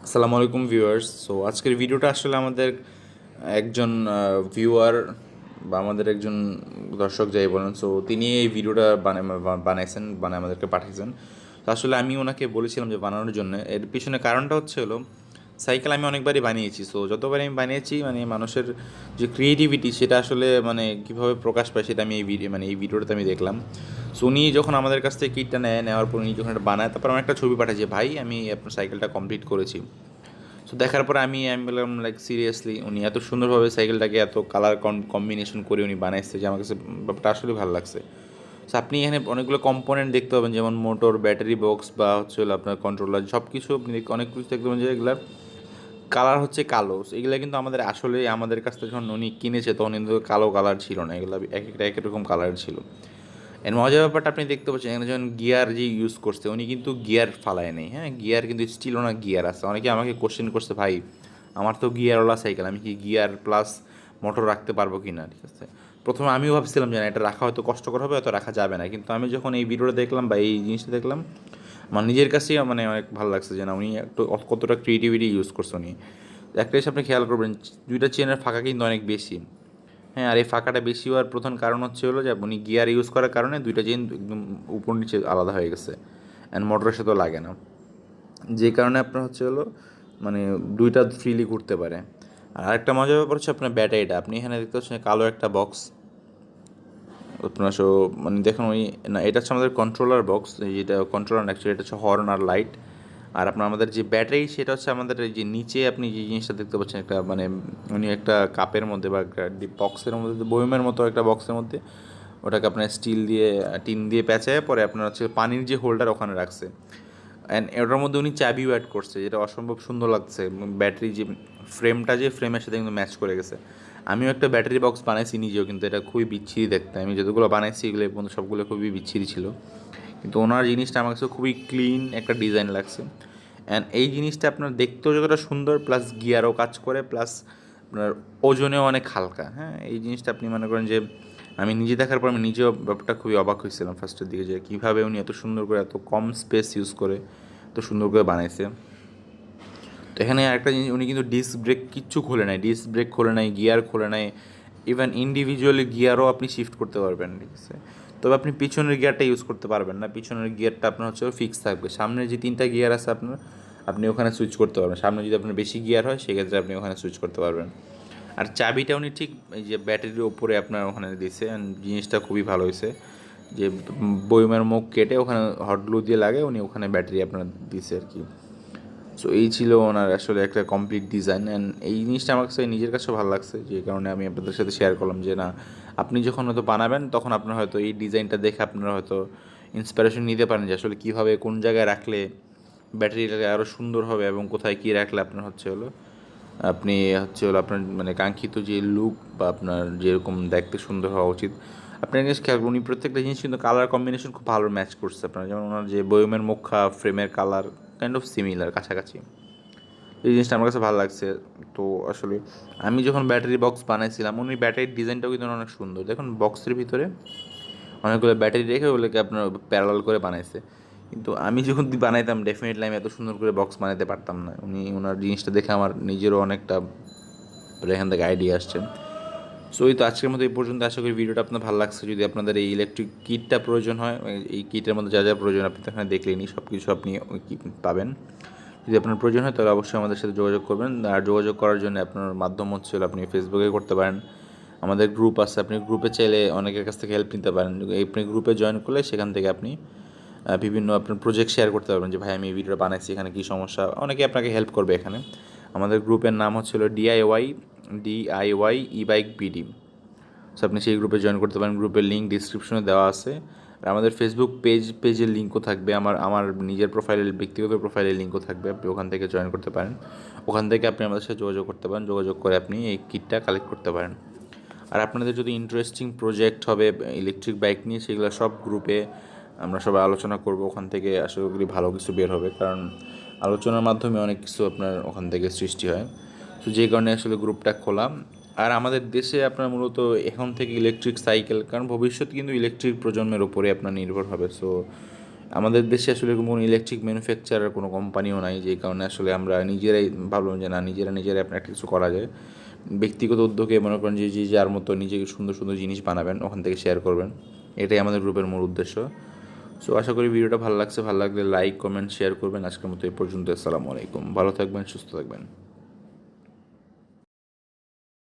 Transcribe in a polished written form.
আসসালামু আলাইকুম viewers. So আজকের ভিডিওটা আসলে আমাদের একজন ভিউয়ার বা আমাদের একজন দর্শক যাই বলেন, সো তিনি এই ভিডিওটা বানাইছেন, আমাদেরকে পাঠিয়েছেন। তো আসলে আমি ওনাকে বলেছিলাম যে বানানোর জন্য। এর পিছনে কারণটা হলো সাইকেল আমি অনেকবারই বানিয়েছি। সো যতবার আমি বানিয়েছি মানুষের যে ক্রিয়েটিভিটি সেটা আসলে কীভাবে প্রকাশ পায় সেটা আমি এই ভিডিওটাতে আমি দেখলাম। সো উনি যখন আমাদের কাছ থেকে কিটটা নেওয়ার পর উনি যখন এটা বানায়, তারপর আমার একটা ছবি পাঠায় যে ভাই আমি আপনার সাইকেলটা কমপ্লিট করেছি। সো দেখার পরে আমি বললাম লাইক সিরিয়াসলি উনি এত সুন্দরভাবে সাইকেলটাকে এত কালার কম্বিনেশন করে উনি বানাইছে যে আমার কাছে ব্যাপারটা আসলে ভালো লাগছে। সো আপনি এখানে অনেকগুলো কম্পোনেন্ট দেখতে পাবেন, যেমন মোটর, ব্যাটারি বক্স বা হলো আপনার কন্ট্রোলার, সব কিছু আপনি অনেক কিছু দেখতে পাবেন যে এগুলার কালার হচ্ছে কালো। এগুলো কিন্তু আমাদের আসলে আমাদের কাছ থেকে যখন উনি কিনেছে তখন কিন্তু কালো কালার ছিল না, এগুলো এক একটা এক এক রকম কালার ছিল। এর মজার ব্যাপারটা আপনি দেখতে পাচ্ছেন এখানে যখন গিয়ার যে ইউজ করছে উনি কিন্তু গিয়ার ফালায় নেই, হ্যাঁ, গিয়ার কিন্তু স্টিল ওনার গিয়ার আছে। অনেকে আমাকে কোশ্চেন করছে, ভাই আমার তো গিয়ারওয়ালা সাইকেল, আমি কি গিয়ার প্লাস মোটর রাখতে পারবো কি না? ঠিক আছে, প্রথমে আমিও ভাবছিলাম যে না, এটা রাখা হয়তো কষ্টকর হবে, হয়তো রাখা যাবে না, কিন্তু আমি যখন এই ভিডিওটা দেখলাম বা এই জিনিসটা দেখলাম আমার নিজের কাছেই অনেক ভালো লাগছে যে না, উনি একটু কতটা ক্রিয়েটিভিটি ইউজ করছে উনি। একটা জিনিস আপনি খেয়াল করবেন, দুইটা চেনের ফাঁকা কিন্তু অনেক বেশি। হ্যাঁ, আর এই ফাঁকাটা বেশি হওয়ার প্রধান কারণ হলো যে উনি গিয়ার ইউজ করার কারণে দুইটা চেইন একদম উপর নিচে আলাদা হয়ে গেছে, অ্যান্ড মোটরের সাথেও লাগে না, যে কারণে আপনার হলো মানে দুইটা ফ্রিলি ঘুরতে পারে। আর আরেকটা মজার ব্যাপার হচ্ছে আপনার ব্যাটারিটা, আপনি এখানে দেখতে পাচ্ছেন কালো একটা বক্স আপনার। সো দেখুন ওই, না এটা হচ্ছে আমাদের কন্ট্রোলার বক্স, যেটা কন্ট্রোলার অ্যাকচুয়ালি এটা হচ্ছে হর্ন আর লাইট। আর আপনার আমাদের যে ব্যাটারি সেটা হচ্ছে আমাদের এই যে নিচে আপনি যে জিনিসটা দেখতে পাচ্ছেন একটা উনি একটা কাপের মধ্যে বা বক্সের মধ্যে, বয়মের মতো একটা বক্সের মধ্যে ওটাকে আপনার স্টিল দিয়ে টিন দিয়ে পেঁচায় পরে আপনার হচ্ছে পানির যে হোল্ডার ওখানে রাখছে। অ্যান্ড ওটার মধ্যে উনি চাবিও অ্যাড করছে, যেটা অসম্ভব সুন্দর লাগছে। ব্যাটারি যে ফ্রেমটা, যে ফ্রেমের সাথে কিন্তু ম্যাচ করে গেছে। আমিও একটা ব্যাটারি বক্স বানাইছি নিজেও, কিন্তু এটা খুবই বিচ্ছিরি দেখতে। আমি যতগুলো বানাইছি এগুলো বন্ধু সবগুলো খুবই বিচ্ছিরি ছিল, কিন্তু ওনার জিনিসটা আমার কাছে খুবই ক্লিন একটা ডিজাইন লাগছে। অ্যান্ড এই জিনিসটা আপনার দেখতেও যতটা সুন্দর, প্লাস গিয়ারও কাজ করে, প্লাস আপনার ওজনেও অনেক হালকা। হ্যাঁ, এই জিনিসটা আপনি মনে করেন যে আমি নিজে দেখার পর আমি নিজেও ব্যাপারটা খুবই অবাক হয়েছিলাম ফার্স্টের দিকে, যে কীভাবে উনি এত সুন্দর করে এত কম স্পেস ইউজ করে এত সুন্দর করে বানাইছে। তো এখানে আরেকটা জিনিস, উনি কিন্তু ডিস্ক ব্রেক কিচ্ছু খোলে নাই, ডিস্ক ব্রেক খোলে নাই, গিয়ার খোলে নাই, ইভেন ইন্ডিভিজুয়ালি গিয়ারও আপনি শিফট করতে পারবেন, ঠিক আছে। তবে আপনি পিছনের গিয়ারটা ইউজ করতে পারবেন না, পিছনের গিয়ারটা আপনার ফিক্স থাকবে। সামনে যে তিনটা গিয়ার আছে আপনার, আপনি ওখানে সুইচ করতে পারবেন। সামনে যদি আপনার বেশি গিয়ার হয় সেক্ষেত্রে আপনি ওখানে সুইচ করতে পারবেন। আর চাবিটা উনি ঠিক এই যে ব্যাটারির ওপরে আপনার ওখানে দিয়েছে, জিনিসটা খুবই ভালো হয়েছে। যে বয়মের মুখ কেটে ওখানে হট গ্লু দিয়ে লাগে উনি ওখানে ব্যাটারি আপনার দিয়েছে আর কি। সো এই ছিল ওনার আসলে একটা কমপ্লিট ডিজাইন, অ্যান্ড এই জিনিসটা আমার কাছে নিজের কাছেও ভালো লাগছে, যে কারণে আমি আপনাদের সাথে শেয়ার করলাম যে না, আপনি যখন হয়তো বানাবেন তখন আপনার হয়তো এই ডিজাইনটা দেখে আপনারা হয়তো ইন্সপিরেশন নিতে পারেন যে আসলে কীভাবে কোন জায়গায় রাখলে ব্যাটারিটাকে আরও সুন্দর হবে এবং কোথায় কী রাখলে আপনার আপনি আপনার কাঙ্ক্ষিত যে লুক বা আপনার যেরকম দেখতে সুন্দর হওয়া উচিত। আপনার জিনিস খেয়াল করুন, উনি প্রত্যেকটা জিনিস কিন্তু কালার কম্বিনেশন খুব ভালো ম্যাচ করছে আপনার। যেমন ওনার যে বয়মের মুখা, ফ্রেমের কালার কাইন্ড অফ সিমিলার, কাছাকাছি। এই জিনিসটা আমার কাছে ভালো লাগছে। তো আসলে আমি যখন ব্যাটারি বক্স বানাইছিলাম, উনি ব্যাটারির ডিজাইনটাও কিন্তু অনেক সুন্দর। দেখুন বক্সের ভিতরে অনেকগুলো ব্যাটারি রেখে ওগুলোকে আপনার প্যারালাল করে বানাইছে, কিন্তু আমি যখন বানাইতাম ডেফিনেটলি আমি এত সুন্দর করে বক্স বানাইতে পারতাম না। ওনার জিনিসটা দেখে আমার নিজেরও অনেকটা এখান থেকে আইডিয়া আসছে। সো এই তো আজকের মতো এই পর্যন্ত। আশা করি ভিডিওটা আপনার ভালো লাগছে। যদি আপনাদের এই ইলেকট্রিক কিটটা প্রয়োজন হয়, এই কিটের মধ্যে যা যা প্রয়োজন আপনি তো এখানে দেখলেনি, সব কিছু আপনি পাবেন। যদি আপনার প্রয়োজন হয় তাহলে অবশ্যই আমাদের সাথে যোগাযোগ করবেন। আর যোগাযোগ করার জন্য আপনার মাধ্যম আপনি ফেসবুকে করতে পারেন, আমাদের গ্রুপ আছে, আপনি গ্রুপে চাইলে অনেকের কাছ থেকে হেল্প নিতে পারেন। আপনি গ্রুপে জয়েন করলে সেখান থেকে আপনি বিভিন্ন আপনার প্রজেক্ট শেয়ার করতে পারবেন, যে ভাই আমি এই ভিডিওটা বানাইছি, এখানে কী সমস্যা, অনেকে আপনাকে হেল্প করবে এখানে। আমাদের গ্রুপের নাম ডিআইওয়াই ই বাইক বিডি। সো আপনি সেই গ্রুপে জয়েন করতে পারেন, গ্রুপের লিঙ্ক ডিসক্রিপশনে দেওয়া আছে। আর আমাদের ফেসবুক পেজের লিঙ্কও থাকবে, আমার নিজের প্রোফাইলের ব্যক্তিগত প্রোফাইলের লিঙ্কও থাকবে, আপনি ওখান থেকে জয়েন করতে পারেন। ওখান থেকে আপনি আমাদের সাথে যোগাযোগ করতে পারেন, যোগাযোগ করে আপনি এই কিটটা কালেক্ট করতে পারেন। আর আপনাদের যদি ইন্টারেস্টিং প্রজেক্ট হবে ইলেকট্রিক বাইক নিয়ে, সেগুলো সব গ্রুপে আমরা সবাই আলোচনা করব। ওখান থেকে আশা করি ভালো কিছু বের হবে, কারণ আলোচনার মাধ্যমে অনেক কিছু আপনার ওখান থেকে সৃষ্টি হয়। তো যে কারণে আসলে গ্রুপটা খোলা। আর আমাদের দেশে আপনার মূলত এখন থেকে ইলেকট্রিক সাইকেল, কারণ ভবিষ্যৎ কিন্তু ইলেকট্রিক প্রজন্মের ওপরে আপনার নির্ভর হবে। সো আমাদের দেশে আসলে এরকম কোনো ইলেকট্রিক ম্যানুফ্যাকচারার কোনো কোম্পানিও নাই, যেই কারণে আসলে আমরা নিজেরাই ভাবলাম যে না, নিজেরাই আপনার একটা কিছু করা যায়। ব্যক্তিগত উদ্যোগে মনে করেন যে যার মতো নিজেকে সুন্দর সুন্দর জিনিস বানাবেন, ওখান থেকে শেয়ার করবেন, এটাই আমাদের গ্রুপের মূল উদ্দেশ্য। সো আশা করি ভিডিওটা ভালো লাগছে, ভালো লাগলে লাইক কমেন্ট শেয়ার করবেন। আজকের মতো এই পর্যন্ত। আসসালামু আলাইকুম, ভালো থাকবেন, সুস্থ থাকবেন।